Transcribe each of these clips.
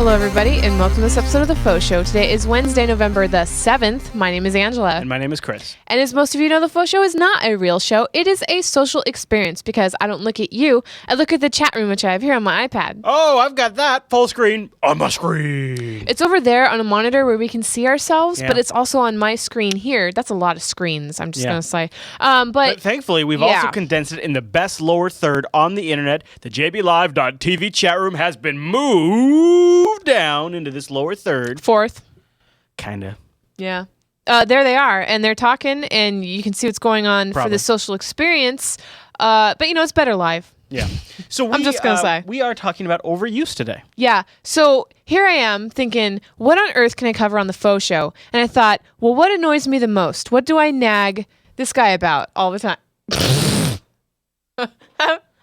Hello, everybody, and welcome to this episode of the FauxShow. Today is Wednesday, November the 7th. My name is Angela. And my name is Chris. And as most of you know, the FauxShow is not a real show. It is a social experience because I don't look at you. I look at the chat room, which I have here on my iPad. Oh, I've got that full screen on my screen. It's over there on a monitor where we can see ourselves, Yeah. but it's also on my screen here. That's a lot of screens, I'm just going to say. But thankfully, we've also condensed it in the best lower third on the internet. The jblive.tv chat room has been moved down into this lower third. Fourth. Kinda. Yeah. There they are, and they're talking, and you can see what's going on for Probably. the social experience. But, it's better live. Yeah. So I'm just going to say. We are talking about overuse today. Yeah. So here I am thinking, what on earth can I cover on the FauxShow? And I thought, well, what annoys me the most? What do I nag this guy about all the time?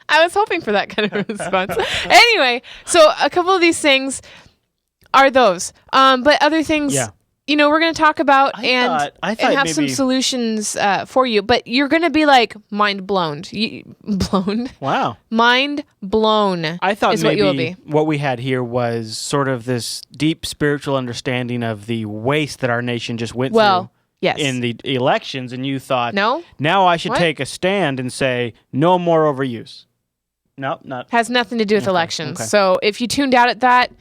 I was hoping for that kind of response. Anyway, so a couple of these things are those. But other things, we're going to talk about and have some solutions for you. But you're going to be like mind blown. Blown? Wow. Mind blown. I thought is maybe what you will be. What we had here was sort of this deep spiritual understanding of the waste that our nation just went through. Yes. In the elections, and you thought, no, now I should take a stand and say no more overuse. No, not has nothing to do with elections. Okay. So if you tuned out at that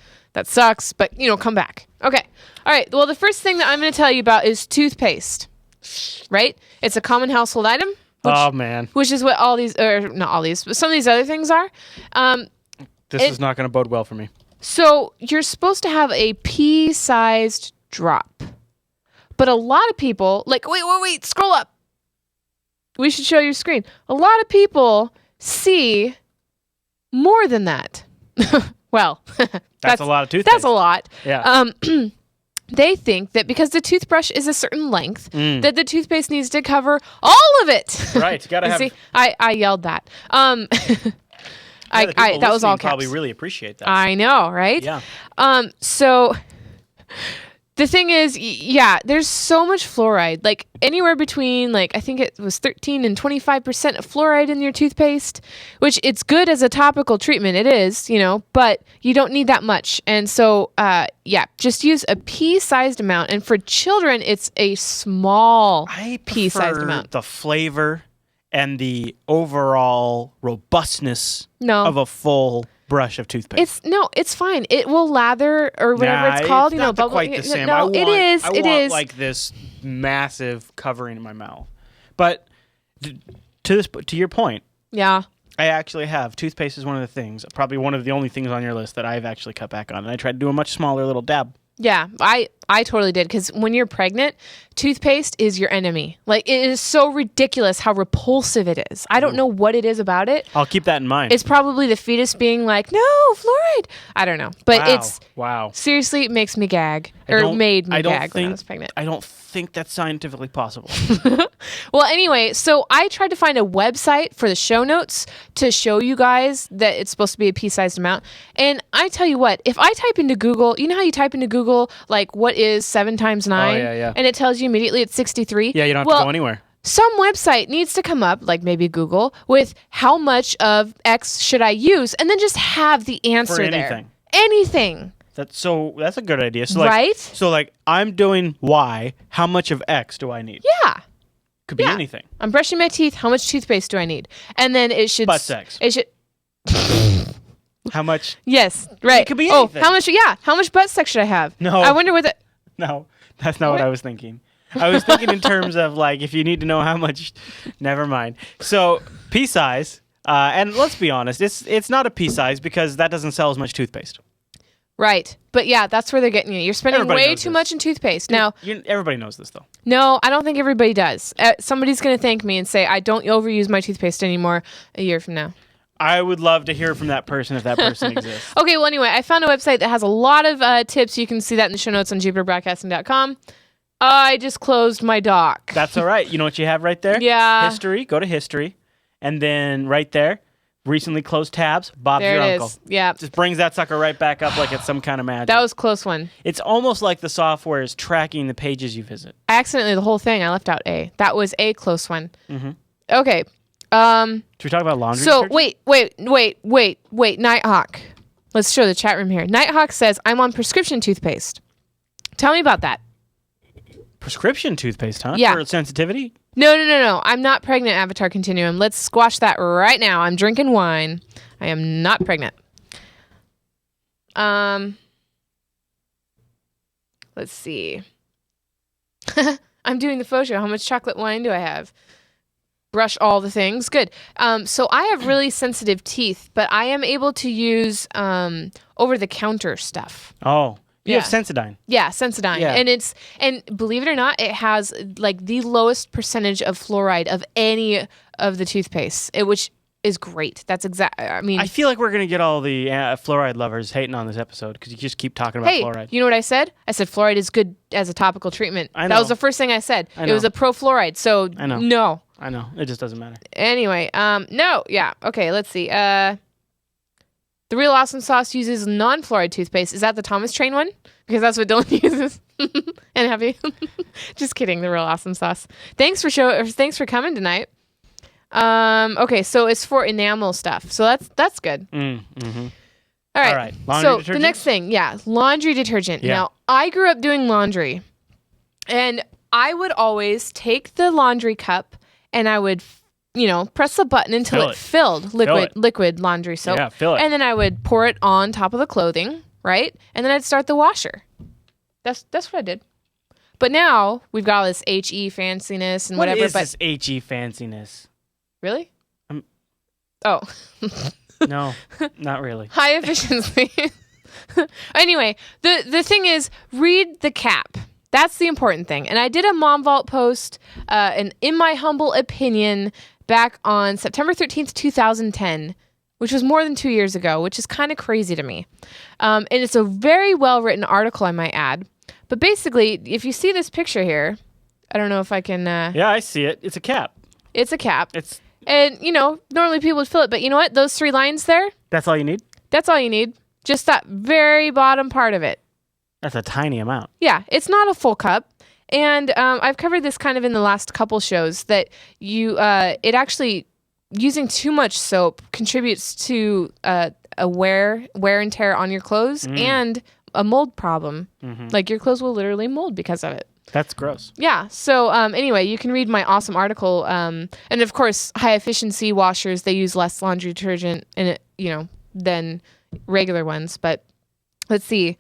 sucks. But come back. Okay. All right. Well, the first thing that I'm going to tell you about is toothpaste. Right? It's a common household item. Which is what all these, or not all these, but some of these other things are. This is not going to bode well for me. So you're supposed to have a pea-sized drop. But a lot of people, wait, scroll up. We should show your screen. A lot of people see more than that. Well, that's a lot of toothpaste. That's a lot. Yeah. They think that because the toothbrush is a certain length, that the toothpaste needs to cover all of it. Right. Gotta have. See, I yelled that. That was all caps. Probably really appreciate that. I know, right? Yeah. So the thing is, there's so much fluoride, like anywhere between, I think it was 13 and 25% of fluoride in your toothpaste, which it's good as a topical treatment. It is, but you don't need that much. And so, just use a pea-sized amount. And for children, it's a small pea-sized amount. The flavor and the overall robustness of a full brush of toothpaste. It's fine. It will lather or whatever it's called. It's not quite the same. No, it is. I want like this massive covering in my mouth. But to your point, yeah, I actually have toothpaste is one of the things, probably one of the only things on your list that I've actually cut back on, and I tried to do a much smaller little dab. Yeah, I totally did, because when you're pregnant, toothpaste is your enemy. It is so ridiculous how repulsive it is. I don't know what it is about it. I'll keep that in mind. It's probably the fetus being like, no, fluoride. I don't know. But seriously, it makes me gag. Made me gag when I was pregnant. I don't think that's scientifically possible. Well, anyway, so I tried to find a website for the show notes to show you guys that it's supposed to be a pea-sized amount. And I tell you what, if I type into Google, you know how you type into Google, what is 7 times 9? Oh, yeah. And it tells you immediately it's 63. Yeah, you don't have to go anywhere. Some website needs to come up, maybe Google, with how much of X should I use, and then just have the answer for anything. there. Anything. That's a good idea. So right? So I'm doing Y. How much of X do I need? Yeah. Could be anything. I'm brushing my teeth. How much toothpaste do I need? And then it should... Butt sex. It should... How much? Yes, right. It could be anything. How much? Yeah. How much butt sex should I have? No. I wonder what No, that's not what I was thinking. I was thinking in terms of if you need to know how much. Never mind. So pea size, and let's be honest, it's not a pea size because that doesn't sell as much toothpaste. Right. But yeah, that's where they're getting you. You're spending way too much in toothpaste. Now, everybody knows this, though. No, I don't think everybody does. Somebody's going to thank me and say, I don't overuse my toothpaste anymore a year from now. I would love to hear from that person if that person exists. Okay, well, anyway, I found a website that has a lot of tips. You can see that in the show notes on jupiterbroadcasting.com. I just closed my dock. That's all right. You know what you have right there? Yeah. History. Go to history. And then right there, recently closed tabs, Bob's there your it uncle. Is. Yeah. Just brings that sucker right back up like it's some kind of magic. That was a close one. It's almost like the software is tracking the pages you visit. Accidentally, the whole thing, I left out A. That was a close one. Mm-hmm. Okay. Should we talk about laundry? So, wait. Nighthawk. Let's show the chat room here. Nighthawk says, I'm on prescription toothpaste. Tell me about that. Prescription toothpaste, huh? Yeah. For sensitivity? No. I'm not pregnant, Avatar Continuum. Let's squash that right now. I'm drinking wine. I am not pregnant. Let's see. I'm doing the FauxShow. How much chocolate wine do I have? Brush all the things. Good. So I have really sensitive teeth, but I am able to use over-the-counter stuff. Oh. You Yeah. have Sensodyne. Yeah, Sensodyne. Yeah. And believe it or not, it has like the lowest percentage of fluoride of any of the toothpaste, which is great. That's I mean, I feel like we're going to get all the fluoride lovers hating on this episode because you just keep talking about fluoride. You know what I said? I said fluoride is good as a topical treatment. I know. That was the first thing I said. It was a pro-fluoride, so I know. no. I know. It just doesn't matter. Anyway, no. Yeah. Okay, let's see. The Real Awesome Sauce uses non-fluoride toothpaste. Is that the Thomas Train one? Because that's what Dylan uses. And happy. Just kidding. The Real Awesome Sauce. Thanks for coming tonight. Okay, so it's for enamel stuff. So that's good. Mm-hmm. All right. All right. Laundry so detergent? the next thing, laundry detergent. Yeah. Now, I grew up doing laundry, and I would always take the laundry cup and I would, press the button until Fill it it. filled liquid laundry soap. Yeah, fill it. And then I would pour it on top of the clothing, right? And then I'd start the washer. That's what I did. But now we've got all this HE fanciness and whatever. What is but this HE fanciness? really? Um, Oh. No, not really. High efficiency. Anyway, the thing is, read the cap. That's the important thing. And I did a Mom Vault post, and in my humble opinion, back on September 13th, 2010, which was more than 2 years ago, which is kind of crazy to me. And it's a very well-written article, I might add. But basically, if you see this picture here, I don't know if I can... Yeah, I see it. It's a cap. It's a cap. It's And, normally people would fill it. But you know what? Those 3 lines there, That's all you need? that's all you need. Just that very bottom part of it. That's a tiny amount. Yeah, it's not a full cup. And I've covered this kind of in the last couple shows that it actually, using too much soap contributes to a wear and tear on your clothes and a mold problem. Mm-hmm. Like your clothes will literally mold because of it. That's gross. Yeah. So anyway, you can read my awesome article. And of course, high efficiency washers, they use less laundry detergent in it, than regular ones. But let's see.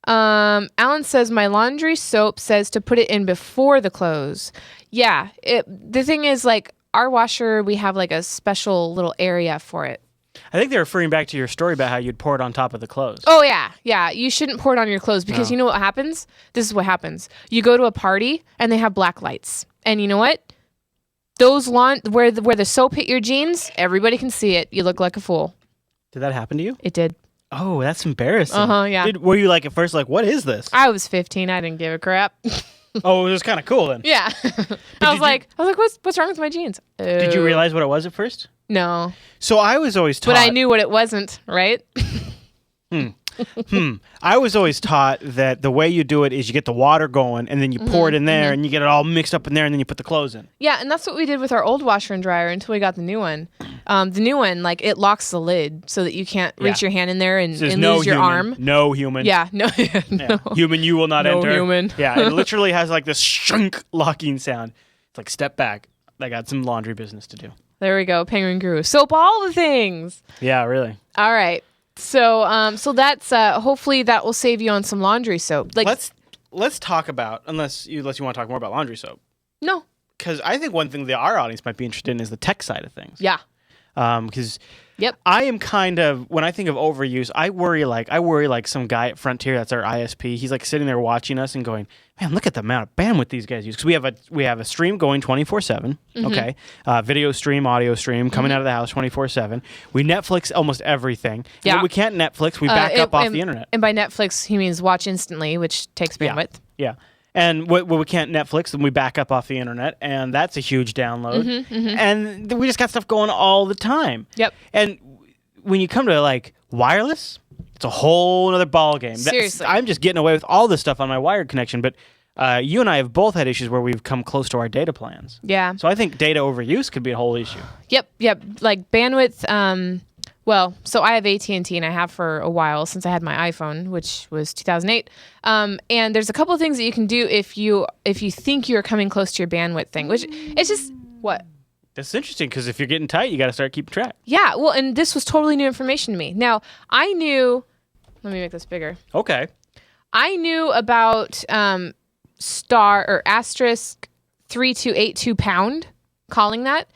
Alan says my laundry soap says to put it in before the clothes. Yeah. The thing is, like, our washer, we have like a special little area for it. I think they're referring back to your story about how you'd pour it on top of the clothes. Oh, yeah. Yeah. You shouldn't pour it on your clothes because you know what happens? This is what happens. You go to a party and they have black lights. And you know what? Those where the soap hit your jeans, everybody can see it. You look like a fool. Did that happen to you? It did. Oh, that's embarrassing. Yeah. Were you like at first like, what is this? I was 15. I didn't give a crap. Oh, it was kind of cool then. Yeah. I was like, what's wrong with my jeans? Did you realize what it was at first? No. So I was always taught. But I knew what it wasn't, right? I was always taught that the way you do it is you get the water going and then you pour it in there and you get it all mixed up in there and then you put the clothes in. Yeah, and that's what we did with our old washer and dryer until we got the new one. The new one, like, it locks the lid so that you can't reach your hand in there and lose your arm. No human. Yeah, no. Yeah. Human, you will not No enter. human. Yeah, it literally has like this shunk locking sound. It's like, step back. I got some laundry business to do. There we go, Penguin Guru. Soap all the things. Yeah, really. All right. So that's hopefully that will save you on some laundry soap. Like, let's talk about unless you want to talk more about laundry soap. No. Because I think one thing our audience might be interested in is the tech side of things. Yeah. Because Yep. I am kind of, when I think of overuse, I worry like some guy at Frontier, that's our ISP. He's like sitting there watching us and going, man, look at the amount of bandwidth these guys use. Because we have a stream going 24/7. Okay, video stream, audio stream, coming out of the house 24/7. We Netflix almost everything. Yeah. When we can't Netflix, we back up off the internet. And by Netflix, he means watch instantly, which takes bandwidth. Yeah. And when we can't Netflix, then we back up off the internet, and that's a huge download. And we just got stuff going all the time. Yep. And when you come to like wireless, it's a whole other ball game. Seriously. I'm just getting away with all this stuff on my wired connection, but you and I have both had issues where we've come close to our data plans. Yeah. So I think data overuse could be a whole issue. Yep. Like bandwidth, well, so I have AT&T and I have for a while since I had my iPhone, which was 2008. And there's a couple of things that you can do if you think you're coming close to your bandwidth thing, which it's just what. That's interesting because if you're getting tight, you got to start keeping track. Yeah, well, and this was totally new information to me. Now, I knew. Let me make this bigger. Okay. I knew about star or asterisk 3282 pound, calling that.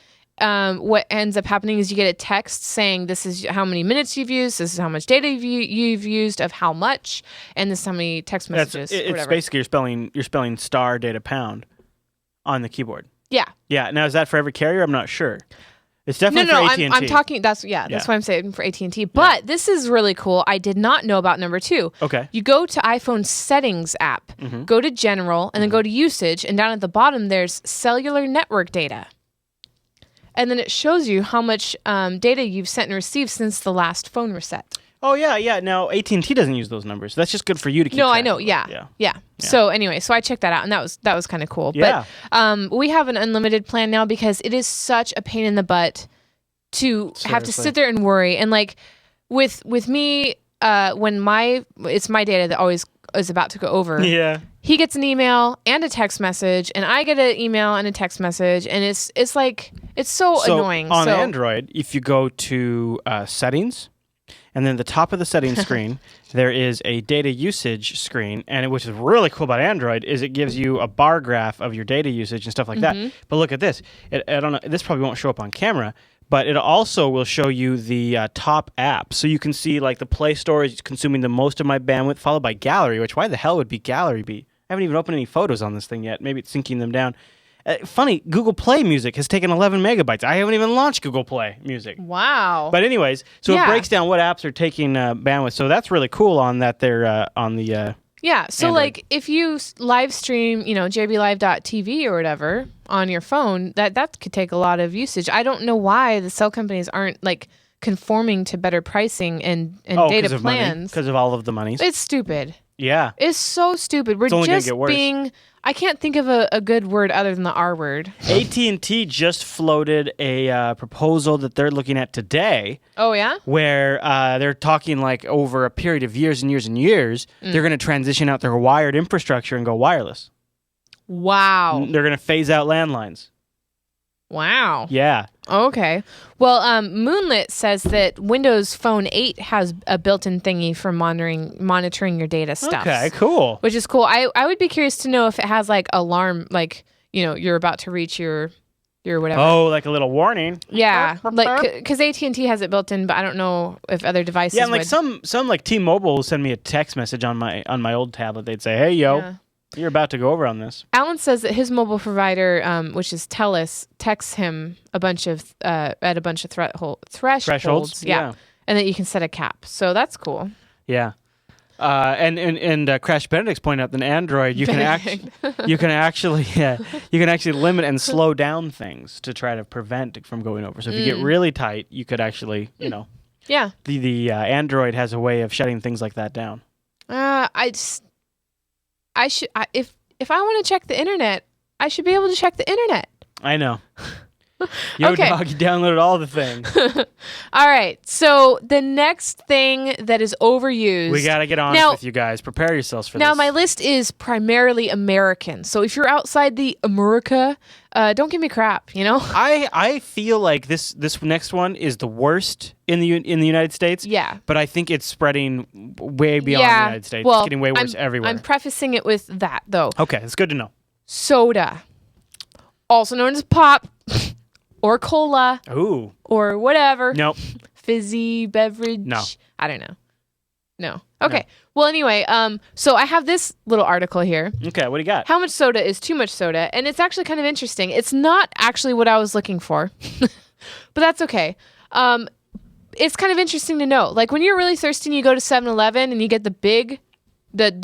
What ends up happening is you get a text saying this is how many minutes you've used, this is how much data you've used of how much, and this is how many text messages. It's basically you're spelling star data pound on the keyboard. Yeah. Yeah. Now is that for every carrier? I'm not sure. It's definitely for AT&T. I'm talking. That's why I'm saying for AT&T. But this is really cool. I did not know about number 2. Okay. You go to iPhone settings app, go to general, and then go to usage, and down at the bottom there's cellular network data. And then it shows you how much data you've sent and received since the last phone reset. Oh, yeah. Now, AT&T doesn't use those numbers. That's just good for you to keep No, track I know. of. Yeah. So anyway, so I checked that out, and that was kind of cool. Yeah. But we have an unlimited plan now because it is such a pain in the butt to have to sit there and worry. And like with me, when it's my data that always is about to go over. Yeah. He gets an email and a text message, and I get an email and a text message, and it's like it's so annoying. On Android, if you go to settings, and then the top of the settings screen, there is a data usage screen, and which is really cool about Android is it gives you a bar graph of your data usage and stuff like that. But look at this. I don't know. This probably won't show up on camera, but it also will show you the top apps. So you can see like the Play Store is consuming the most of my bandwidth, followed by Gallery, which why the hell would Gallery be? I haven't even opened any photos on this thing yet. Maybe it's syncing them down. Funny, Google Play Music has taken 11 megabytes. I haven't even launched Google Play Music. Wow. But anyways, so it breaks down what apps are taking bandwidth. So that's really cool on that they're on the Yeah, so Android. like if you live stream, jblive.tv or whatever on your phone, that could take a lot of usage. I don't know why the cell companies aren't like conforming to better pricing and data plans. Because of all of the monies. It's stupid. Yeah. It's so stupid. We're only gonna just get worse. being... I can't think of a good word other than the R word. AT&T just floated a proposal that they're looking at today. Oh, yeah? Where they're talking like over a period of years and years and years, they're going to transition out their wired infrastructure and go wireless. Wow. They're going to phase out landlines. Wow. Yeah. Okay. Well, Moonlit says that Windows Phone 8 has a built-in thingy for monitoring your data stuff. Okay, cool. Which is cool. I would be curious to know if it has like alarm, like, you're about to reach your whatever. Oh, like a little warning. Yeah. Like, because AT&T has it built in, but I don't know if other devices Yeah, and like would. some like T-Mobile will send me a text message on my old tablet. They'd say, "Hey, yo, Yeah. you're about to go over on this." Alan says that his mobile provider, which is TELUS, texts him at a bunch of thresholds. Yeah. And that you can set a cap. So that's cool. Yeah. And Crash Benedict's pointed out that in Android you can actually limit and slow down things to try to prevent it from going over. So if you get really tight, you could actually, Yeah. the Android has a way of shutting things like that down. If I want to check the internet, I should be able to check the internet. I know. Yo, Okay. dog, you downloaded all the things. All right. So the next thing that is overused. We got to get honest with you guys. Prepare yourselves for this. Now, my list is primarily American. So if you're outside the America, don't give me crap, I feel like this next one is the worst in the United States. Yeah. But I think it's spreading way beyond the United States. Well, it's getting way worse everywhere. I'm prefacing it with that, though. Okay, it's good to know. Soda, also known as pop or cola Ooh. or whatever. Nope. Fizzy beverage. No. I don't know. No. Okay. Well, anyway, so I have this little article here. Okay, what do you got? How much soda is too much soda? And it's actually kind of interesting. It's not actually what I was looking for, but that's okay. It's kind of interesting to know. Like when you're really thirsty and you go to 7-Eleven and you get the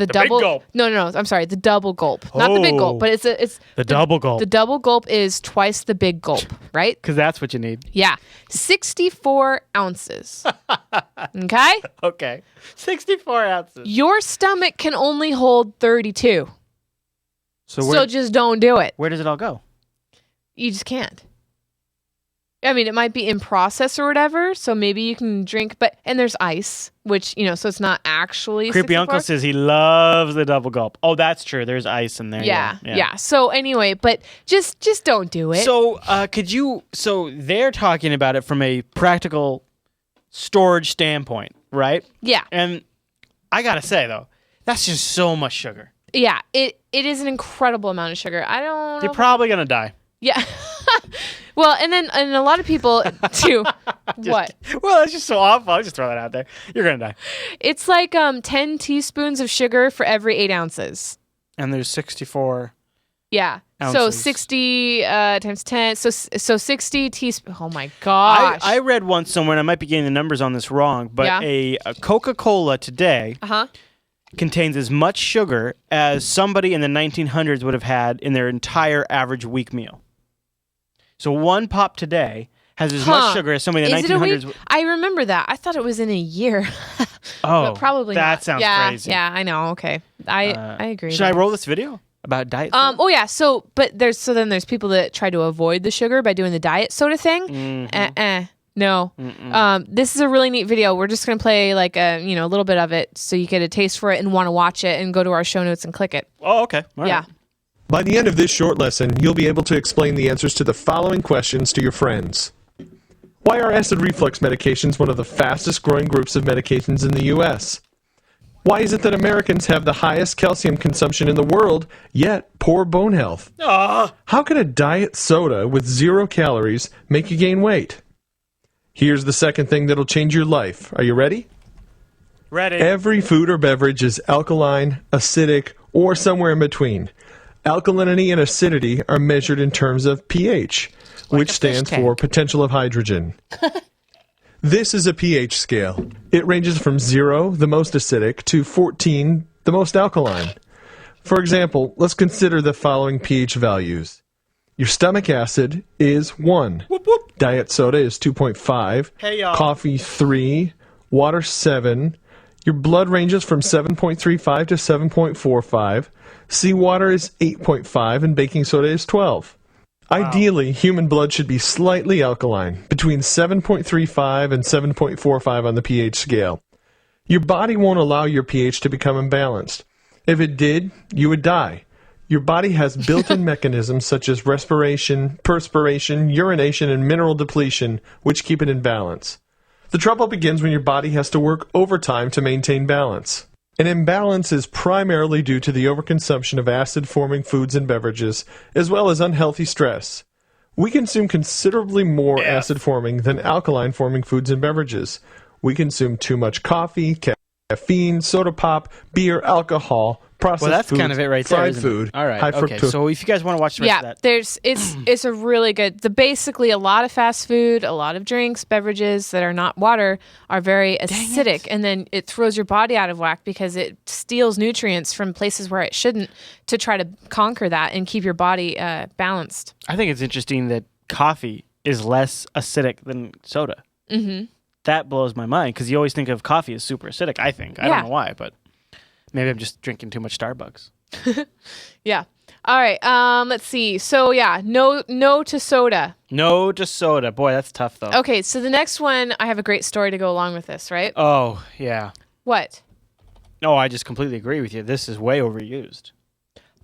double gulp. No, I'm sorry, the double gulp. Not the big gulp, but it's the double gulp. The double gulp is twice the big gulp, right? Because that's what you need. Yeah. 64 ounces. Okay? Okay. 64 ounces. Your stomach can only hold 32. So just don't do it. Where does it all go? You just can't. I mean, it might be in process or whatever, so maybe you can drink, and there's ice, which, so it's not actually Creepy 64. Uncle says he loves the double gulp. Oh, that's true. There's ice in there. Yeah. So anyway, but just don't do it. So so they're talking about it from a practical storage standpoint, right? Yeah. And I got to say, though, that's just so much sugar. Yeah, it is an incredible amount of sugar. I don't know. You're probably going to die. Yeah. Well, and a lot of people too. What? Well, that's just so awful. I'll just throw that out there. You're going to die. It's like 10 teaspoons of sugar for every 8 ounces. And there's 64. Yeah. Ounces. So 60 times 10. So 60 teaspoons. Oh my gosh. I read once somewhere, and I might be getting the numbers on this wrong, but a Coca-Cola today contains as much sugar as somebody in the 1900s would have had in their entire average week meal. So one pop today has as much sugar as somebody in the 1900s. I remember that. I thought it was in a year. Oh, but probably that not. sounds crazy. Yeah, I know. Okay. I agree. Should I roll this video about diet soda? Oh yeah. So then there's people that try to avoid the sugar by doing the diet soda thing. Mm-hmm. No. This is a really neat video. We're just gonna play like a little bit of it so you get a taste for it and want to watch it and go to our show notes and click it. Oh, okay. All right. By the end of this short lesson, you'll be able to explain the answers to the following questions to your friends. Why are acid reflux medications one of the fastest growing groups of medications in the U.S.? Why is it that Americans have the highest calcium consumption in the world, yet poor bone health? How can a diet soda with 0 calories make you gain weight? Here's the second thing that'll change your life. Are you ready? Ready. Every food or beverage is alkaline, acidic, or somewhere in between. Alkalinity and acidity are measured in terms of pH, which stands for potential of hydrogen. This is a pH scale. It ranges from 0, the most acidic, to 14, the most alkaline. For example, let's consider the following pH values. Your stomach acid is 1. Whoop, whoop. Diet soda is 2.5. Hey, y'all. Coffee 3. Water 7. Your blood ranges from 7.35 to 7.45. Seawater is 8.5 and baking soda is 12. Wow. Ideally, human blood should be slightly alkaline, between 7.35 and 7.45 on the pH scale. Your body won't allow your pH to become imbalanced. If it did, you would die. Your body has built-in mechanisms such as respiration, perspiration, urination, and mineral depletion, which keep it in balance. The trouble begins when your body has to work overtime to maintain balance. An imbalance is primarily due to the overconsumption of acid-forming foods and beverages, as well as unhealthy stress. We consume considerably more acid-forming than alkaline-forming foods and beverages. We consume too much coffee, caffeine, soda pop, beer, alcohol, processed foods, kind of it right fried there, food, all right, high okay. fructose. So if you guys want to watch the rest of that. It's a really good. Basically a lot of fast food, a lot of drinks, beverages that are not water are very acidic, and then it throws your body out of whack because it steals nutrients from places where it shouldn't to try to conquer that and keep your body balanced. I think it's interesting that coffee is less acidic than soda. Mm-hmm. That blows my mind because you always think of coffee as super acidic, I think. I don't know why, but maybe I'm just drinking too much Starbucks. Yeah. All right. Let's see. So no to soda. No to soda. Boy, that's tough though. Okay. So the next one, I have a great story to go along with this, right? Oh, yeah. What? No, I just completely agree with you. This is way overused.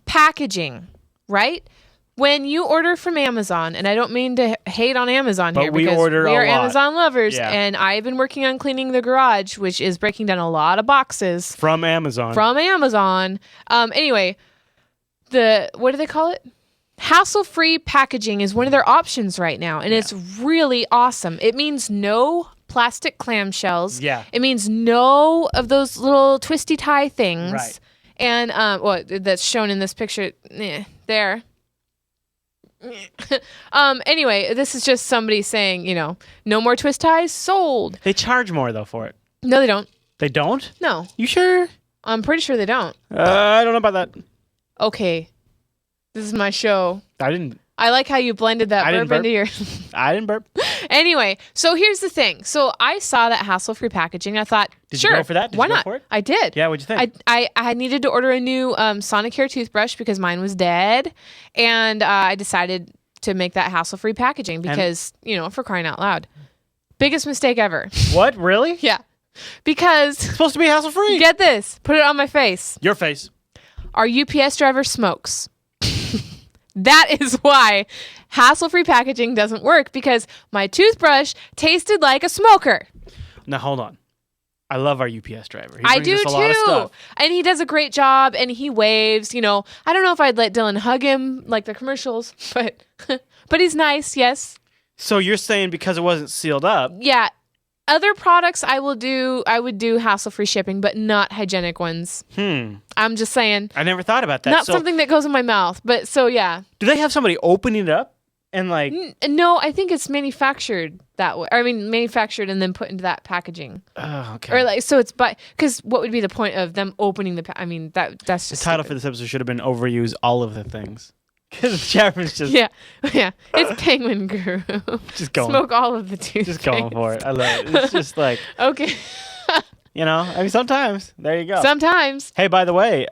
Packaging, right? When you order from Amazon, and I don't mean to hate on Amazon but here we because order we are a lot. Amazon lovers, Yeah. and I've been working on cleaning the garage, which is breaking down a lot of boxes From Amazon. Anyway, what do they call it? Hassle-free packaging is one of their options right now, and it's really awesome. It means no plastic clamshells. Yeah. It means no of those little twisty tie things. Right. And that's shown in this picture there. Anyway, this is just somebody saying, no more twist ties sold. They charge more though for it. No, they don't. They don't? No. You sure? I'm pretty sure they don't. I don't know about that. Okay. This is my show. I like how you blended that burp into your... I didn't burp. Anyway, so here's the thing. So I saw that hassle-free packaging. I thought, Did sure, you go for that? Did why you go not? for it? I did. Yeah, what'd you think? I needed to order a new Sonicare toothbrush because mine was dead. And I decided, to make that hassle-free packaging because, for crying out loud. Biggest mistake ever. What? Really? Yeah. Because... It's supposed to be hassle-free. Get this. Put it on my face. Your face. Our UPS driver smokes. That is why hassle-free packaging doesn't work, because my toothbrush tasted like a smoker. Now, hold on. I love our UPS driver. He I brings do us a lot of too. stuff. And he does a great job, and he waves. I don't know if I'd let Dylan hug him like the commercials, but he's nice, yes. So you're saying because it wasn't sealed up? Yeah. Other products I would do hassle-free shipping, but not hygienic ones. I'm just saying. I never thought about that. Not something that goes in my mouth, but so yeah. Do they have somebody opening it up and No, I think it's manufactured that way. Manufactured and then put into that packaging. Oh, okay. Or so it's because what would be the point of them opening the? That's just the title stupid. for this episode should have been "Overuse All of the Things." Because Chapman's just yeah. It's Penguin Guru. just going, Smoke all of the toothpaste. just going for it. I love it. It's just like okay. Sometimes there you go. Sometimes. Hey, by the way,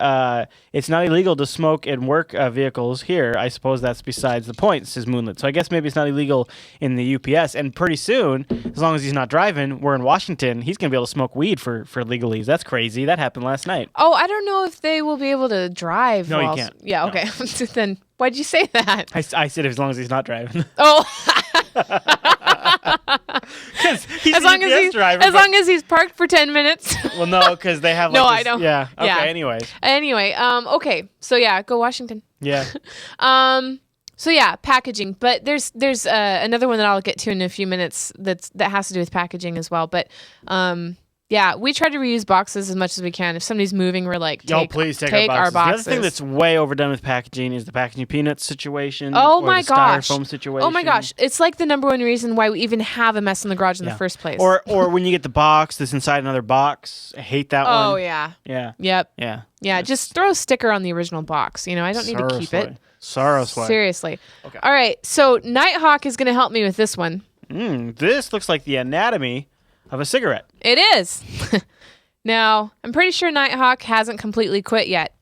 it's not illegal to smoke in work vehicles here. I suppose that's besides the point, says Moonlit. So I guess maybe it's not illegal in the UPS. And pretty soon, as long as he's not driving, we're in Washington, he's going to be able to smoke weed for legalese. That's crazy. That happened last night. Oh, I don't know if they will be able to drive. No, you can't. Yeah, No. okay. Then why'd you say that? I said as long as he's not driving. Oh. Because he's a UPS driver. As long as he's parked for 10 minutes. Well, no, because they have No, I I know. Yeah. Okay, Yeah. anyways. Anyway, okay. So yeah, go Washington. Yeah. So yeah, packaging. But there's another one that I'll get to in a few minutes that has to do with packaging as well. But yeah, we try to reuse boxes as much as we can. If somebody's moving, we're like, Please take our boxes. The other thing that's way overdone with packaging is the packaging peanuts situation. Oh or my the gosh. Styrofoam situation. Oh my gosh. It's like the number one reason why we even have a mess in the garage in the first place. Or when you get the box that's inside another box. I hate that one. Oh yeah. Yeah. Yep. Yeah. Yeah. Just throw a sticker on the original box. I don't need to keep it. Seriously. Okay. All right. So Nighthawk is going to help me with this one. This looks like the anatomy of a cigarette. It is. Now, I'm pretty sure Nighthawk hasn't completely quit yet.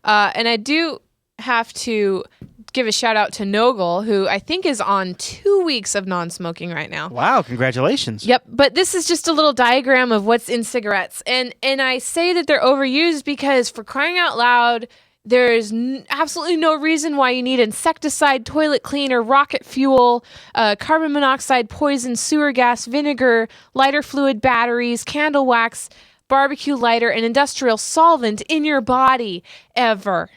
And I do have to give a shout out to Nogle, who I think is on 2 weeks of non-smoking right now. Wow, congratulations. Yep, but this is just a little diagram of what's in cigarettes. And I say that they're overused because, for crying out loud, there's absolutely no reason why you need insecticide, toilet cleaner, rocket fuel, carbon monoxide, poison, sewer gas, vinegar, lighter fluid, batteries, candle wax, barbecue lighter, and industrial solvent in your body ever.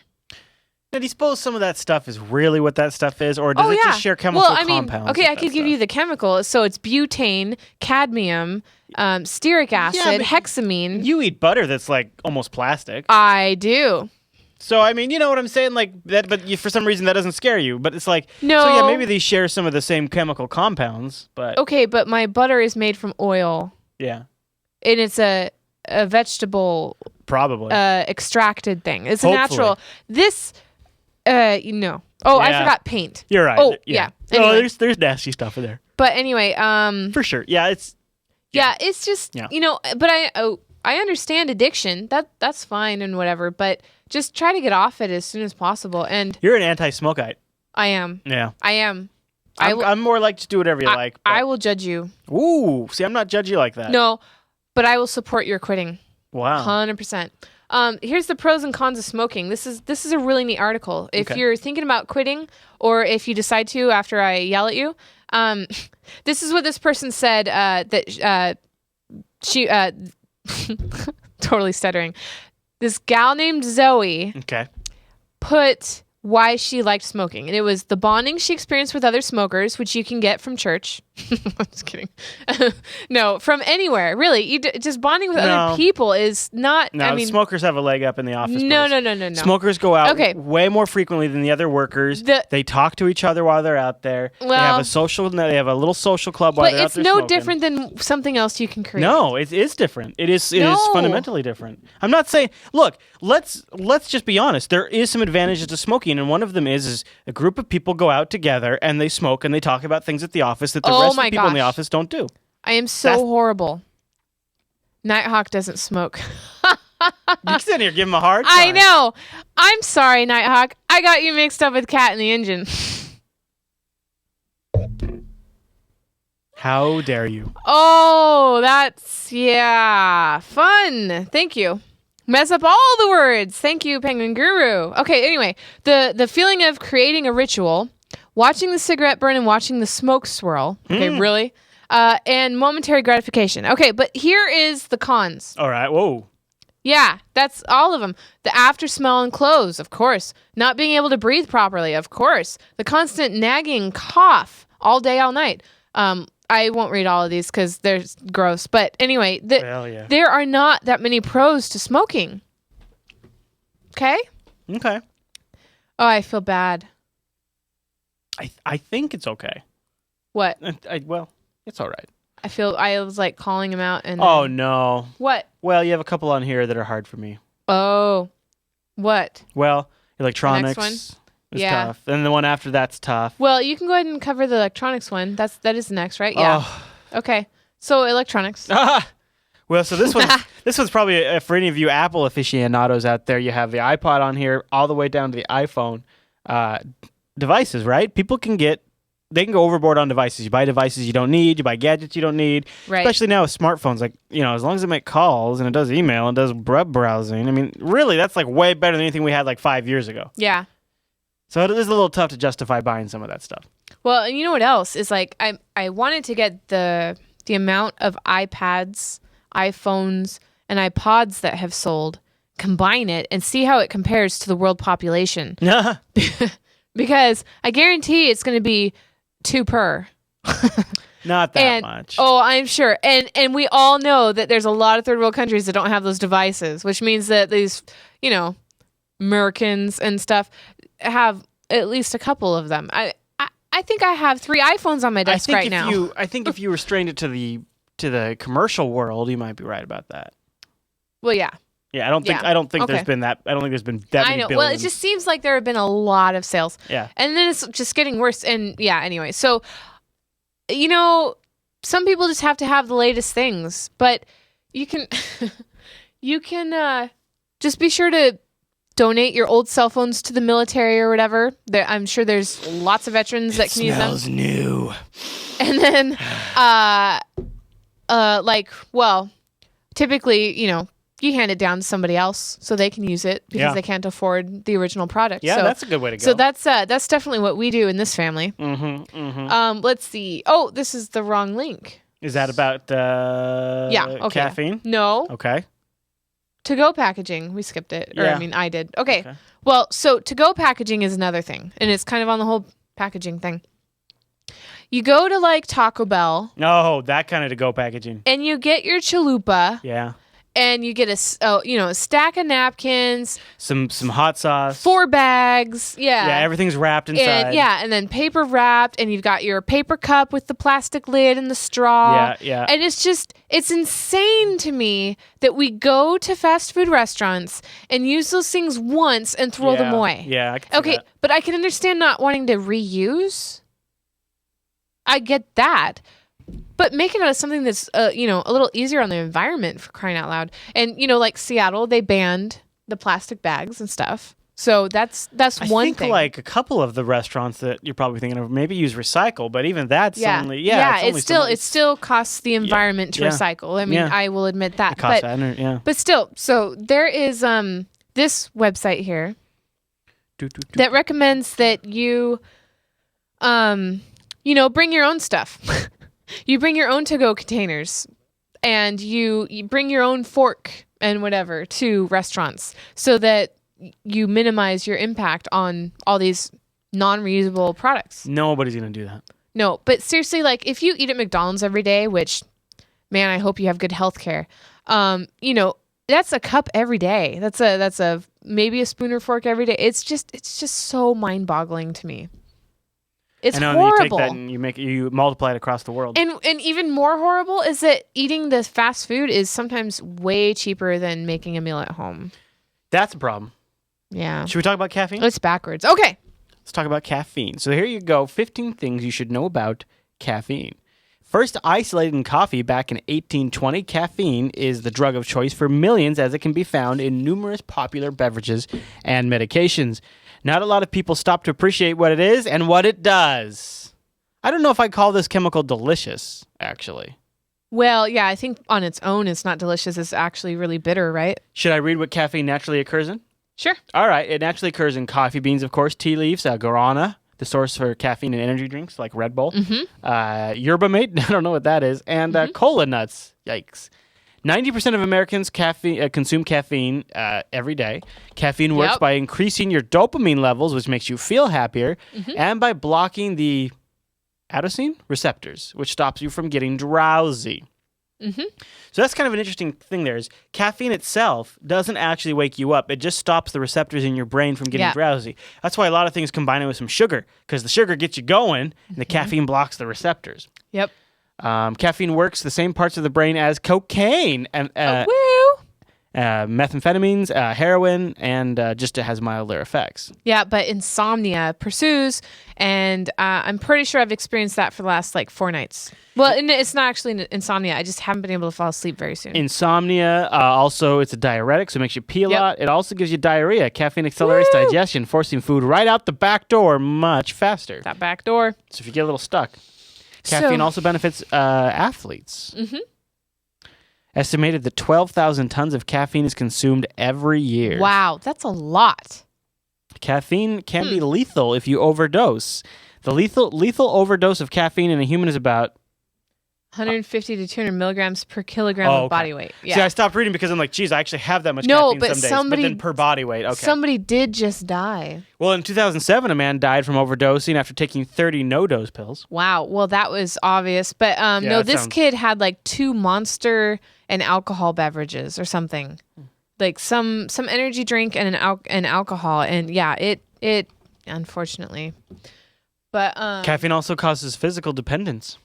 Now, do you suppose some of that stuff is really what that stuff is, or does it just share chemical compounds? Okay, I could give you the chemical. So it's butane, cadmium, stearic acid, hexamine. You eat butter that's like almost plastic. I do. So, I mean, you know what I'm saying? Like that, but for some reason that doesn't scare you. But it's like, no. So yeah, maybe they share some of the same chemical compounds, but okay, but my butter is made from oil. Yeah, and it's a vegetable probably extracted thing. It's Hopefully. a natural. This, no. Oh, I forgot paint. You're right. Oh, yeah. Anyway. There's nasty stuff in there. But anyway, for sure. Yeah, it's it's just But I understand addiction. That's fine and whatever. But just try to get off it as soon as possible. And you're an anti-smokeite. I am. Yeah, I am. I'm more like just do whatever you like. But... I will judge you. Ooh, see, I'm not judgy like that. No, but I will support your quitting. Wow, 100%. Here's the pros and cons of smoking. This is a really neat article. If you're thinking about quitting, or if you decide to after I yell at you, this is what this person said. That she totally stuttering. This gal named Zoe put why she liked smoking. And it was the bonding she experienced with other smokers, which you can get from church. I'm just kidding. No, from anywhere, really. Just bonding with other people is not... No, smokers have a leg up in the office. No. Smokers go out way more frequently than the other workers. They talk to each other while they're out there. Well, they have a little social club while they're out there But it's no smoking. different than something else you can create. No, it is different. It is fundamentally different. I'm not saying... Look, let's just be honest. There is some advantages to smoking, and one of them is a group of people go out together and they smoke and they talk about things at the office that the rest of the people in the office don't do. I am so horrible. Nighthawk doesn't smoke. You sit here, give him a hard time. I know. I'm sorry, Nighthawk. I got you mixed up with Cat in the Engine. How dare you? Oh, that's fun. Thank you. Mess up all the words. Thank you, Penguin Guru. Okay, anyway, the feeling of creating a ritual, watching the cigarette burn and watching the smoke swirl. Okay, really? And momentary gratification. Okay, but here is the cons. All right. Whoa. Yeah, that's all of them. The after smell and clothes, of course. Not being able to breathe properly, of course. The constant nagging cough all day, all night. I won't read all of these because they're gross. But anyway, there are not that many pros to smoking. Okay? Okay. Oh, I feel bad. I think it's okay. What? Well, it's all right. I was like calling him out and Oh, no. What? Well, you have a couple on here that are hard for me. Oh. What? Well, electronics one? is Yeah. tough. And the one after that's tough. Well, you can go ahead and cover the electronics one. That is the next, right? Yeah. Oh. Okay. So electronics. Well, so this one's probably for any of you Apple aficionados out there. You have the iPod on here all the way down to the iPhone devices, right? People they can go overboard on devices. You buy devices you don't need. You buy gadgets you don't need. Right. Especially now with smartphones. Like, as long as it makes calls and it does email and does web browsing. I mean, really, that's like way better than anything we had like 5 years ago. Yeah. So it is a little tough to justify buying some of that stuff. Well, and you know what else is like I wanted to get the amount of iPads, iPhones, and iPods that have sold, combine it and see how it compares to the world population. Because I guarantee it's going to be 2 per. Not that much. Oh, I'm sure. And we all know that there's a lot of third world countries that don't have those devices, which means that these, Americans and stuff have at least a couple of them. I think I have 3 iPhones on my desk right now. I think if you restrained it to the commercial world, you might be right about that. Well, yeah. Yeah, I don't think Okay. there's been that. I don't think there's been that many I know. billions. Well, it just seems like there have been a lot of sales. Yeah. And then it's just getting worse. And yeah, anyway. So, some people just have to have the latest things, but you can just be sure to donate your old cell phones to the military or whatever. I'm sure there's lots of veterans that can use them. Smells new. And then, typically, you hand it down to somebody else so they can use it because they can't afford the original product. Yeah, so, that's a good way to go. So that's definitely what we do in this family. Mm-hmm, mm-hmm. Let's see. Oh, this is the wrong link. Is that about Okay. caffeine? No. Okay. To-go packaging. We skipped it. Yeah. I did. Okay. Well, so to-go packaging is another thing, and it's kind of on the whole packaging thing. You go to like Taco Bell. Oh, that kind of to-go packaging. And you get your chalupa. Yeah. And you get a stack of napkins, some hot sauce, 4 bags, yeah, everything's wrapped inside, and then paper wrapped, and you've got your paper cup with the plastic lid and the straw, yeah, and it's insane to me that we go to fast food restaurants and use those things once and throw them away. Yeah, I can see okay, that. but I can understand not wanting to reuse. I get that. But make it out of something that's, a little easier on the environment, for crying out loud. And, like Seattle, they banned the plastic bags and stuff. So that's one thing. I think like a couple of the restaurants that you're probably thinking of maybe use recycle, but even that's only, it still costs the environment to recycle. I mean, I will admit that. It costs that, But still, so there is this website here that recommends that you, bring your own stuff. You bring your own to-go containers, and you bring your own fork and whatever to restaurants so that you minimize your impact on all these non-reusable products. Nobody's going to do that. No, but seriously, like if you eat at McDonald's every day, which, man, I hope you have good health care. That's a cup every day. That's a maybe a spoon or fork every day. It's just so mind-boggling to me. It's horrible. You take that and you multiply it across the world. And even more horrible is that eating the fast food is sometimes way cheaper than making a meal at home. That's a problem. Yeah. Should we talk about caffeine? It's backwards. Okay. Let's talk about caffeine. So here you go. 15 things you should know about caffeine. First isolated in coffee back in 1820, caffeine is the drug of choice for millions as it can be found in numerous popular beverages and medications. Not a lot of people stop to appreciate what it is and what it does. I don't know if I call this chemical delicious, actually. Well, yeah, I think on its own it's not delicious. It's actually really bitter, right? Should I read what caffeine naturally occurs in? Sure. All right. It naturally occurs in coffee beans, of course, tea leaves, guarana, the source for caffeine in energy drinks like Red Bull, yerba mate, I don't know what that is, and cola nuts. Yikes. 90% of Americans consume caffeine every day. Caffeine works by increasing your dopamine levels, which makes you feel happier, and by blocking the adenosine receptors, which stops you from getting drowsy. So that's kind of an interesting thing there is caffeine itself doesn't actually wake you up. It just stops the receptors in your brain from getting drowsy. That's why a lot of things combine it with some sugar, because the sugar gets you going and the caffeine blocks the receptors. Yep. Caffeine works the same parts of the brain as cocaine and methamphetamines, heroin, and just it has milder effects. Yeah, but insomnia pursues, and I'm pretty sure I've experienced that for the last 4 nights. Well, it's not actually insomnia. I just haven't been able to fall asleep very soon. Insomnia, also, it's a diuretic, so it makes you pee a lot. It also gives you diarrhea. Caffeine accelerates digestion, forcing food right out the back door much faster. That back door. So if you get a little stuck. Caffeine also benefits athletes. Estimated that 12,000 tons of caffeine is consumed every year. Wow, that's a lot. Caffeine can be lethal if you overdose. The lethal overdose of caffeine in a human is about 150 to 200 milligrams per kilogram of body weight. Yeah. See, I stopped reading because I'm like, geez, I actually have that much caffeine but some days. somebody, but then per body weight, okay. Somebody did just die. Well, in 2007, a man died from overdosing after taking 30 no-dose pills. Wow. Well, that was obvious. But this kid had 2 Monster and alcohol beverages or something. Like some energy drink and an alcohol. And yeah, it unfortunately. But caffeine also causes physical dependence.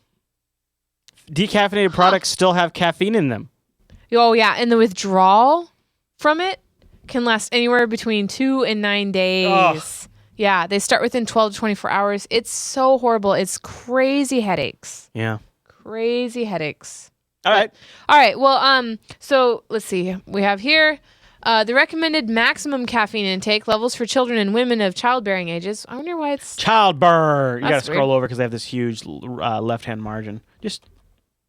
Decaffeinated products still have caffeine in them. Oh, yeah. And the withdrawal from it can last anywhere between 2 and 9 days. Ugh. Yeah. They start within 12 to 24 hours. It's so horrible. It's crazy headaches. Yeah. Crazy headaches. All right. Well, so let's see. We have here the recommended maximum caffeine intake levels for children and women of childbearing ages. I wonder why it's childbirth. You got to That's scroll over because they have this huge left-hand margin.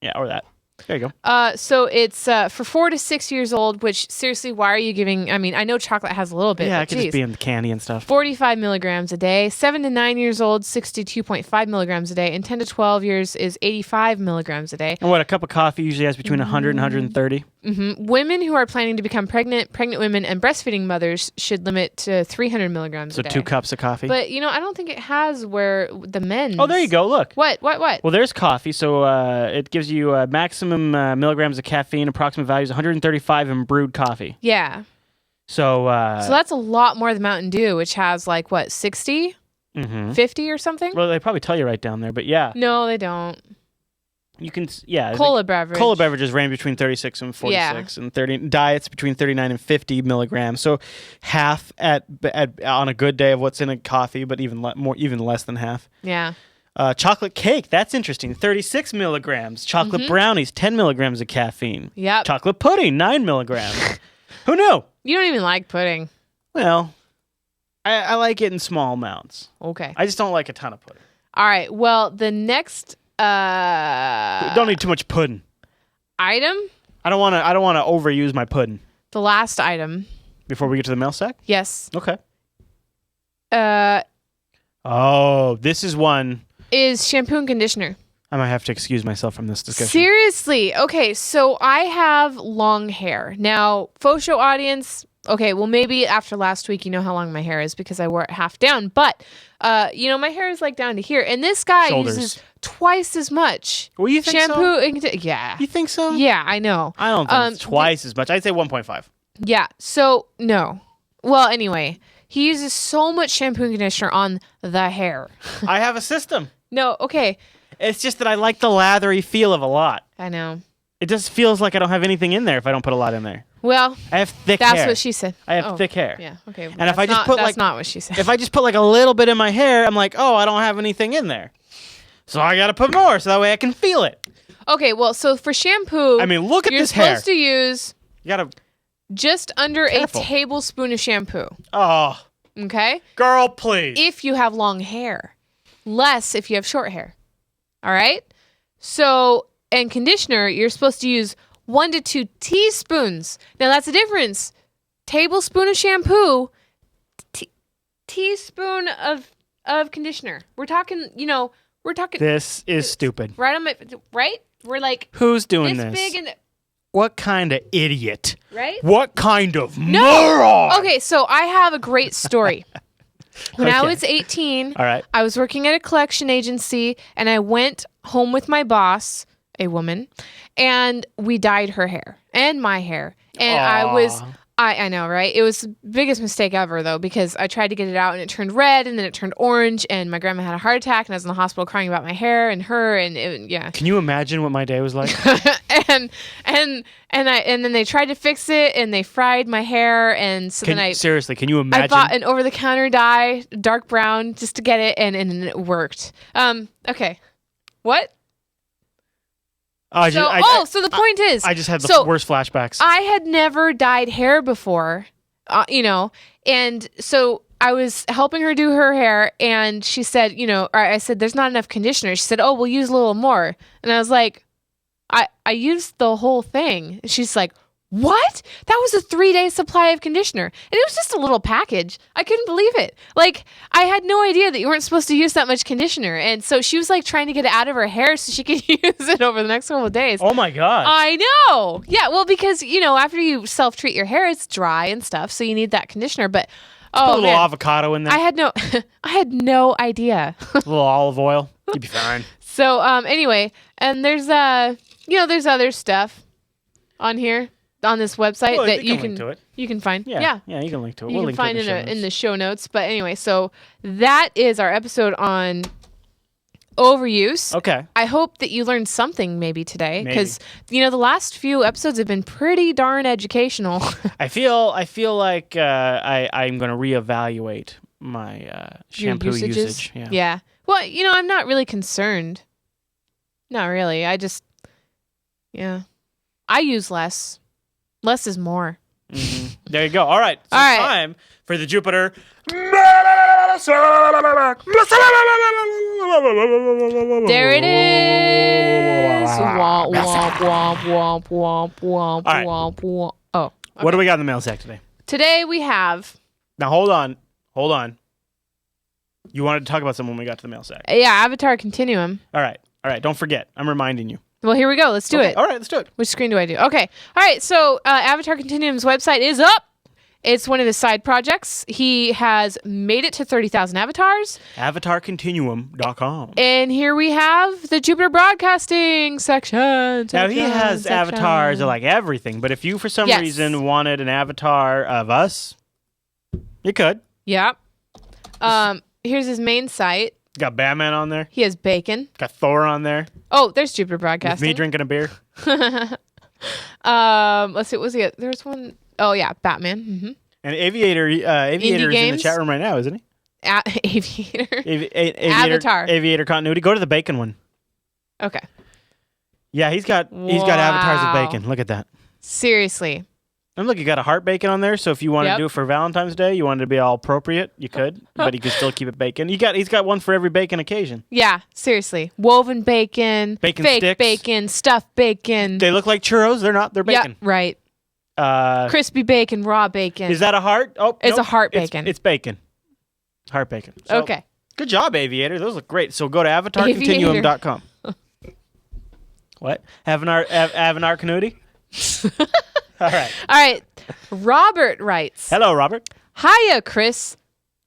Yeah, or that. There you go. So it's for 4 to 6 years old, which seriously, why are you giving? I mean, I know chocolate has a little bit. Yeah, but it could just be in the candy and stuff. 45 milligrams a day. 7 to 9 years old, 62.5 milligrams a day. And 10 to 12 years is 85 milligrams a day. And what, a cup of coffee usually has between 100 and 130? Women who are planning to become pregnant women, and breastfeeding mothers should limit to 300 milligrams a day. So 2 cups of coffee? But, I don't think it has where the men's. Oh, there you go. Look. What? Well, there's coffee. So it gives you maximum milligrams of caffeine, approximate values 135 in brewed coffee. Yeah. So that's a lot more than Mountain Dew, which has 60? 50 or something? Well, they probably tell you right down there, but yeah. No, they don't. You can, yeah. Cola beverage. Cola beverages range between 36 and 46, and 30 diets between 39 and 50 milligrams. So half at on a good day of what's in a coffee, but even less than half. Yeah. Chocolate cake, that's interesting. 36 milligrams. Chocolate brownies, 10 milligrams of caffeine. Yep. Chocolate pudding, 9 milligrams. Who knew? You don't even like pudding. Well, I like it in small amounts. Okay. I just don't like a ton of pudding. All right. Well, the next don't need too much pudding. Item? I don't want to overuse my pudding. The last item. Before we get to the mail sack? Yes. Okay. This is one. Is shampoo and conditioner. I might have to excuse myself from this discussion. Seriously? Okay, so I have long hair. Now, FauxShow audience, okay, well, maybe after last week, you know how long my hair is because I wore it half down. But, my hair is down to here. And this guy uses twice as much well, you think shampoo so? and yeah. You think so? Yeah, I know. I don't think it's twice as much. I'd say 1.5. Yeah, so no. Well, anyway, he uses so much shampoo and conditioner on the hair. I have a system. No, okay. It's just that I like the lathery feel of a lot. I know. It just feels like I don't have anything in there if I don't put a lot in there. Well, I have thick hair. That's what she said. I have thick hair. Yeah, okay. And if I just put that's not what she said. If I just put a little bit in my hair, I'm like, oh, I don't have anything in there. So I got to put more so that way I can feel it. Okay, well, so for shampoo, I mean, look at this hair. You're supposed to use you gotta just under careful. a tablespoon of shampoo. Oh. Okay? Girl, please. If you have long hair. Less if you have short hair. All right. So, and conditioner, you're supposed to use 1 to 2 teaspoons. Now that's the difference. Tablespoon of shampoo, teaspoon of conditioner. We're talking, This is stupid. right on my, right? We're like Who's doing this this? big and What kind of idiot? right? What kind of moron? Okay, so I have a great story. When I Okay. was 18, All right. I was working at a collection agency and I went home with my boss, a woman, and we dyed her hair and my hair. And I know, right? It was the biggest mistake ever, though, because I tried to get it out and it turned red and then it turned orange and my grandma had a heart attack and I was in the hospital crying about my hair and her and yeah. Can you imagine what my day was like? and then they tried to fix it and they fried my hair and so Seriously, can you imagine? I bought an over-the-counter dye, dark brown, just to get it, and it worked. Okay. What? So the point is... I just had the worst flashbacks. I had never dyed hair before, and so I was helping her do her hair, and she said, or I said, there's not enough conditioner. She said, oh, we'll use a little more. And I was like, I used the whole thing. And she's like, what? That was a 3-day supply of conditioner. And it was just a little package. I couldn't believe it. Like, I had no idea that you weren't supposed to use that much conditioner. And so she was like trying to get it out of her hair so she could use it over the next couple of days. Oh my God. I know. Yeah, well, because, after you self-treat your hair, it's dry and stuff. So you need that conditioner. But, Put a little avocado in there. I had no idea. A little olive oil. You'd be fine. So, anyway, and there's, there's other stuff on here. On this website Well, that you can link to it. You can find. Yeah, you can link to it. You We'll can link find to it in the show notes. But anyway, so that is our episode on overuse. Okay. I hope that you learned something maybe today because the last few episodes have been pretty darn educational. I feel like I'm going to reevaluate my shampoo usage. Yeah. Well, I'm not really concerned. Not really. I just I use less. Less is more. Mm-hmm. There you go. All right. So All right. Time for the Jupiter. There it is. Womp, womp, womp, womp, womp, womp, right. womp, womp. Oh. Okay. What do we got in the mail sack today? Today we have... Now, hold on. You wanted to talk about something when we got to the mail sack. Yeah, Avatar Continuum. All right. Don't forget. I'm reminding you. Well, here we go. Let's do it. All right, let's do it. Which screen do I do? Okay. All right. So Avatar Continuum's website is up. It's one of his side projects. He has made it to 30,000 avatars. AvatarContinuum.com. And here we have the Jupiter Broadcasting section. Now, he has avatars of like everything, but if you for some reason wanted an avatar of us, you could. Yeah. Here's his main site. Got Batman on there. He has bacon. Got Thor on there. Oh, there's Jupiter Broadcasting. With me drinking a beer. Let's see. What was he? There's one. Oh yeah, Batman. Mm-hmm. And Aviator is in the chat room right now, isn't he? Aviator. Avatar. Aviator continuity. Go to the bacon one. Okay. Yeah, he's got avatars of bacon. Look at that. Seriously. And look, you got a heart bacon on there. So if you wanted to do it for Valentine's Day, you wanted to be all appropriate, you could, but you could still keep it bacon. He's got one for every bacon occasion. Yeah, seriously. Woven bacon, bacon fake sticks. bacon, stuffed bacon. They look like churros. They're not. They're bacon. Yeah, right. Crispy bacon, raw bacon. Is that a heart? Oh, it's a heart bacon. It's bacon. Heart bacon. So, okay. Good job, Aviator. Those look great. So go to avatarcontinuum.com. What? Avatar Canudi? All right. Robert writes. Hello, Robert. Hiya, Chris.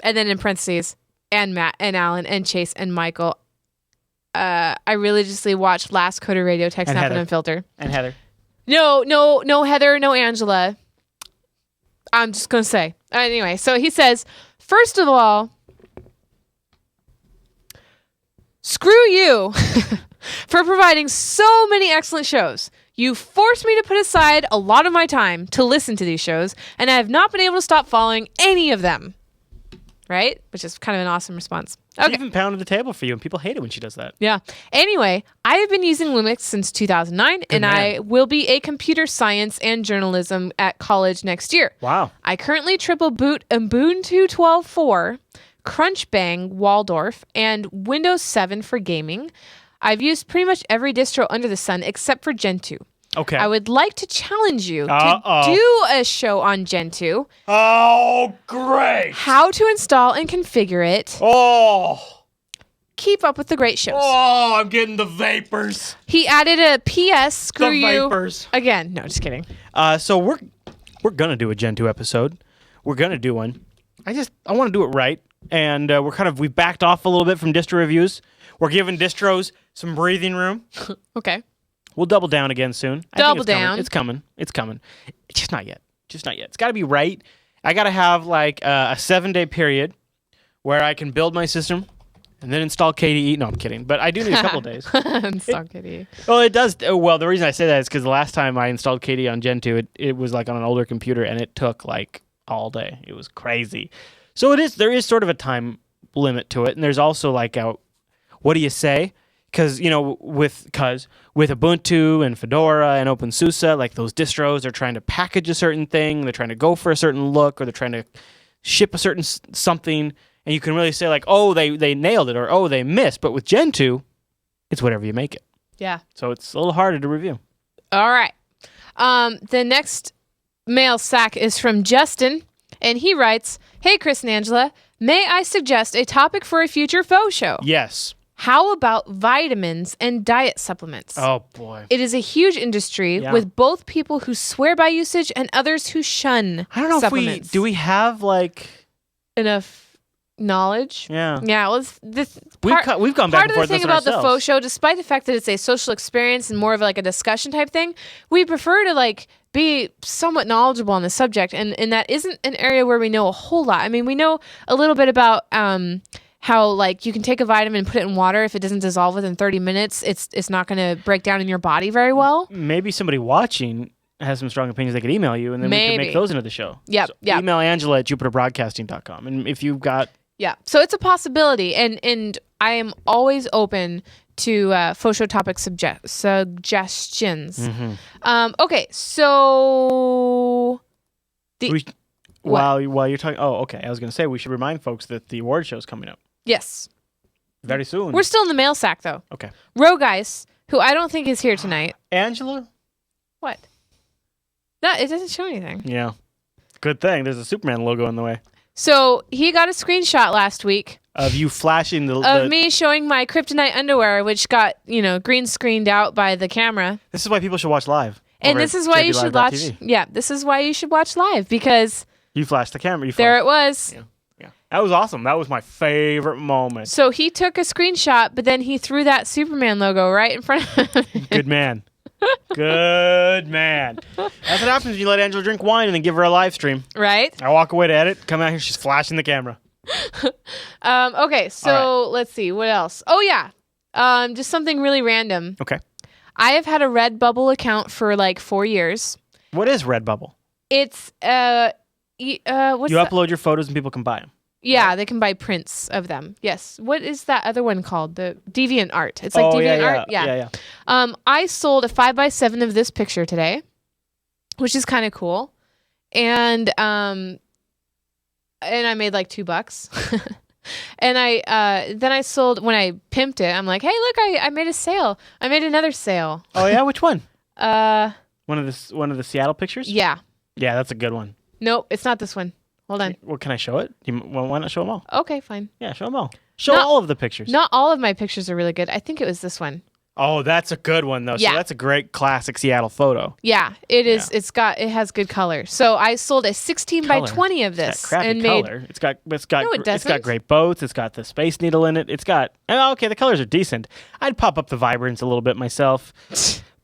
And then in parentheses, and Matt and Alan and Chase and Michael. I religiously watched Last Coder Radio Tech Snap and Unfilter. And Heather. No Heather, no Angela. I'm just going to say. Anyway, so he says, first of all, screw you for providing so many excellent shows. You forced me to put aside a lot of my time to listen to these shows, and I have not been able to stop following any of them. Right? Which is kind of an awesome response. Okay. She even pounded the table for you, and people hate it when she does that. Yeah. Anyway, I have been using Lumix since 2009, and I will be a computer science and journalism at college next year. Wow. I currently triple boot Ubuntu 12.4, Crunchbang Waldorf, and Windows 7 for gaming. I've used pretty much every distro under the sun except for Gentoo. Okay. I would like to challenge you to do a show on Gentoo. Oh, great. How to install and configure it. Oh. Keep up with the great shows. Oh, I'm getting the vapors. He added a PS, screw The you. vapors. Again, no, just kidding. So we're going to do a Gentoo episode. We're going to do one. I want to do it right. And we've backed off a little bit from distro reviews. We're giving distros some breathing room. Okay. We'll double down again soon. Double down. It's coming. Just not yet. It's got to be right. I got to have like a 7-day period where I can build my system and then install KDE. No, I'm kidding. But I do need a couple days. Install KDE. Well, it does. Well, the reason I say that is because the last time I installed KDE on Gentoo, it was like on an older computer and it took like all day. It was crazy. So there is sort of a time limit to it. And there's also like what do you say? Because, with Ubuntu and Fedora and OpenSUSE, like those distros are trying to package a certain thing, they're trying to go for a certain look, or they're trying to ship a certain something, and you can really say like, oh, they nailed it, or oh, they missed. But with Gentoo, it's whatever you make it. Yeah. So it's a little harder to review. All right. The next mail sack is from Justin, and he writes, "Hey, Chris and Angela, may I suggest a topic for a future faux show? Yes. How about vitamins and diet supplements? Oh, boy. It is a huge industry with both people who swear by usage and others who shun I don't know supplements. do we have like enough knowledge? Yeah. Yeah, well, we've gone back part and of forth the thing with about the ourselves. faux show, despite the fact that it's a social experience and more of like a discussion type thing, we prefer to like be somewhat knowledgeable on the subject, and that isn't an area where we know a whole lot. I mean, we know a little bit about how like you can take a vitamin and put it in water. If it doesn't dissolve within 30 minutes, it's not going to break down in your body very well. Maybe somebody watching has some strong opinions. They could email you, and then we can make those into the show. Yep. So email Angela at jupiterbroadcasting.com, and if you've got so it's a possibility, and I am always open to faux show topic suggestions. Mm-hmm. Okay, so while you're talking, I was going to say we should remind folks that the award show's coming up. Yes. Very soon. We're still in the mail sack, though. Okay. Roguice, who I don't think is here tonight. Angela? What? No, it doesn't show anything. Yeah. Good thing. There's a Superman logo in the way. So he got a screenshot last week. Of you flashing of me showing my kryptonite underwear, which got, green screened out by the camera. This is why people should watch live. And this is why you should watch. Yeah, this is why you should watch live, because you flashed the camera. There it was. Yeah. That was awesome. That was my favorite moment. So he took a screenshot, but then he threw that Superman logo right in front of him. Good man. Good man. That's what happens when you let Angela drink wine and then give her a live stream. Right? I walk away to edit, come out here, she's flashing the camera. Okay, so let's see. What else? Oh, yeah. Just something really random. Okay. I have had a Redbubble account for like 4 years. What is Redbubble? It's, what's you upload your photos and people can buy them. Yeah, they can buy prints of them. Yes. What is that other one called? The DeviantArt. It's like DeviantArt. Yeah. I sold a 5x7 of this picture today, which is kind of cool. And I made like $2. And then I sold, when I pimped it, I'm like, hey, look, I made a sale. I made another sale. Oh yeah, which one? One of the Seattle pictures? Yeah. Yeah, that's a good one. Nope, it's not this one. Hold on. Well, can I show it? Why not show them all? Okay, fine. Yeah, show them all. Show all of the pictures. Not all of my pictures are really good. I think it was this one. Oh, that's a good one though. Yeah. So that's a great classic Seattle photo. Yeah, it is. Yeah. It has good color. So I sold a 16 by 20 of this. It's got crappy color. It's got great boats. It's got the Space Needle in it. It's got okay. The colors are decent. I'd pop up the vibrance a little bit myself.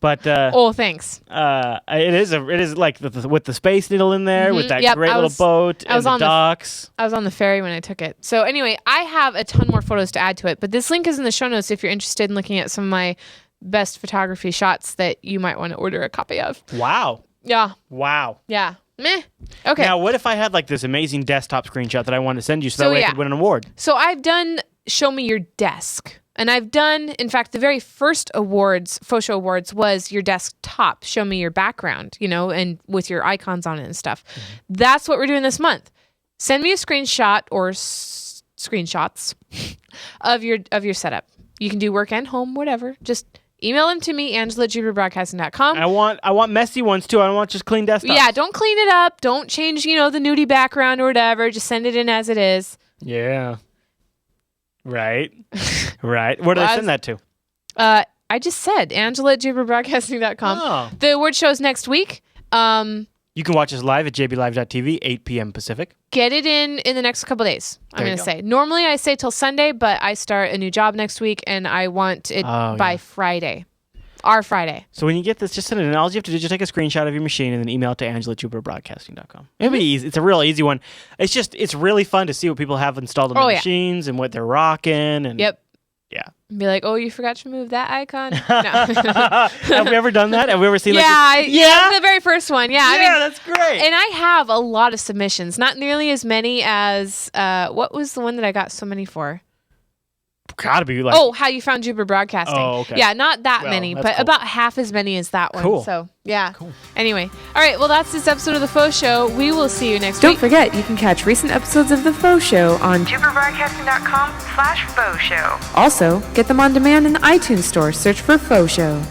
But thanks. It is like with the Space Needle in there, with that great little boat and the docks. I was on the ferry when I took it. So anyway, I have a ton more photos to add to it, but this link is in the show notes if you're interested in looking at some of my best photography shots that you might want to order a copy of. Wow. Yeah. Wow. Yeah. Meh. Okay. Now, what if I had like this amazing desktop screenshot that I wanted to send you so that way I could win an award? So I've done Show Me Your Desk. And I've done, in fact, the very first faux show awards was your desktop. Show me your background, and with your icons on it and stuff. Mm-hmm. That's what we're doing this month. Send me a screenshot or screenshots of your setup. You can do work and home, whatever. Just email them to me, Angela@jupiterbroadcasting.com. I want messy ones too. I don't want just clean desktops. Yeah, don't clean it up. Don't change, the nudie background or whatever. Just send it in as it is. Yeah. Right. Right. Where do they send that to? I just said Angela@jupiterbroadcasting.com. Oh. The award show's next week. You can watch us live at jblive.tv, 8 p.m. Pacific. Get it in the next couple days. I'm going to say. Normally I say till Sunday, but I start a new job next week and I want it by Friday. Our Friday. So when you get this, just send it in. All you have to do is just take a screenshot of your machine and then email it to Angela@jupiterbroadcasting.com. It'll be easy. It's a real easy one. It's really fun to see what people have installed on their machines and what they're rocking. And yep. Yeah. Be like, oh, you forgot to move that icon? No. Have we ever done that? Have we ever seen the very first one. Yeah. That's great. And I have a lot of submissions, not nearly as many as, what was the one that I got so many for? Gotta be like... Oh, how you found Jupiter Broadcasting. Oh, okay. Yeah, not that many, but cool. about half as many as that one. Cool. So, yeah. Cool. Anyway. All right, well, that's this episode of The Faux Show. We will see you next week. Don't forget, you can catch recent episodes of The Faux Show on jupiterbroadcasting.com/Faux Show. Also, get them on demand in the iTunes store. Search for Faux Show.